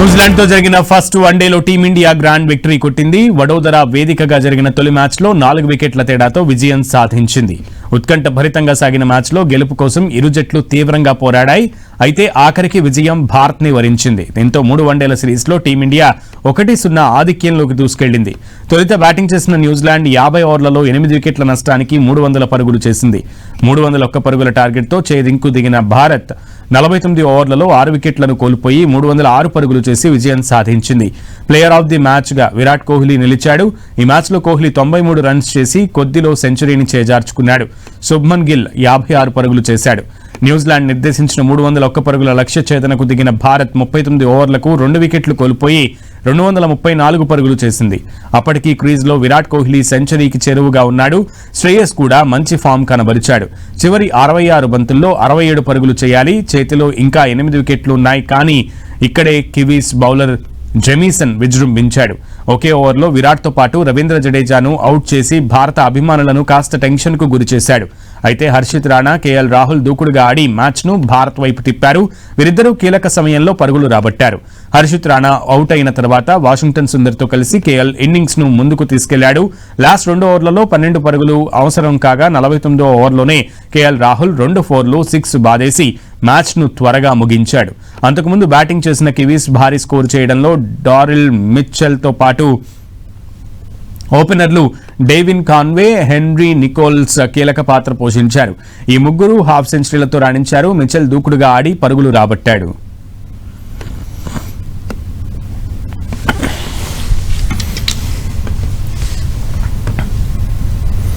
New Zealand తో జరిగిన first వన్డేలో టీమిండియా గ్రాండ్ విక్టరీ కొట్టింది. వడోదర వేదికగా జరిగిన తొలి మ్యాచ్ లో 4 వికెట్ల తేడాతో విజయం సాధించింది. ఉత్కంఠ భరితంగా సాగిన మ్యాచ్ లో గెలుపు కోసం ఇరు జట్లు తీవ్రంగా పోరాడాయి. అయితే ఆఖరికి విజయం భారత్ ని వరించింది. దీంతో 3 వన్డేల సిరీస్ లో టీమిండియా 1-0 ఆధిక్యంలోకి దూసుకెళ్లింది. తొలుత బ్యాటింగ్ చేసిన న్యూజిలాండ్ 50 ఓవర్లలో 8 వికెట్ల నష్టానికి 300 పరుగులు చేసింది. 301 పరుగుల టార్గెట్ తో చేదింకు దిగిన భారత్ 49 ఓవర్లలో 6 వికెట్లను కోల్పోయి 306 పరుగులు చేసి విజయం సాధించింది. ప్లేయర్ ఆఫ్ ది మ్యాచ్ గా విరాట్ కోహ్లీ నిలిచాడు. ఈ మ్యాచ్ లో కోహ్లీ 93 రన్స్ చేసి కొద్దిలో సెంచరీని చేజార్చుకున్నాడు. శుభ్మన్ గిల్ 56 పరుగులు చేశాడు. న్యూజిలాండ్ నిర్దేశించిన 301 పరుగుల లక్ష్య ఛేదనకు దిగిన భారత్ 39 ఓవర్లకు 2 వికెట్లు కోల్పోయి 234 పరుగులు చేసింది. అప్పటికీ క్రీజ్లో విరాట్ కోహ్లీ సెంచరీకి చేరువగా ఉన్నాడు. శ్రేయస్ కూడా మంచి ఫామ్ కనబరిచాడు. చివరి 66 బంతుల్లో 67 పరుగులు చేయాలి. చేతిలో ఇంకా 8 వికెట్లు ఉన్నాయి. కానీ ఇక్కడే కివీస్ బౌలర్ జెమీసన్ విజృంభించాడు. ఒకే ఓవర్లో విరాట్తో పాటు రవీంద్ర జడేజాను అవుట్ చేసి భారత అభిమానులను కాస్త టెన్షన్కు గురిచేశాడు. అయితే హర్షిత్ రాణా, కేఎల్ రాహుల్ దూకుడుగా ఆడి మ్యాచ్ను భారత్ వైపు తిప్పారు. వీరిద్దరూ కీలక సమయంలో పరుగులు రాబట్టారు. హర్షిత్ రాణా అవుట్ అయిన తర్వాత వాషింగ్టన్ సుందర్తో కలిసి కేఎల్ ఇన్నింగ్స్ ను ముందుకు తీసుకెళ్లాడు. లాస్ట్ 2 ఓవర్లలో 12 పరుగులు అవసరం కాగా 49వ ఓవర్లోనే కేఎల్ రాహుల్ 2 4లు 6 బాదేసి మ్యాచ్ ను త్వరగా ముగించాడు. అంతకుముందు బ్యాటింగ్ చేసిన కివీస్ భారీ స్కోర్ చేయడంలో డారిల్ మిచ్చెల్ తో పాటు ఓపెనర్లు డేవిన్ కాన్వే, హెన్రీ నికోల్స్ కీలక పాత్ర పోషించారు. ఈ ముగ్గురు హాఫ్ సెంచరీలతో రాణించారు. మిచెల్ దూకుడుగా ఆడి పరుగులు రాబట్టాడు.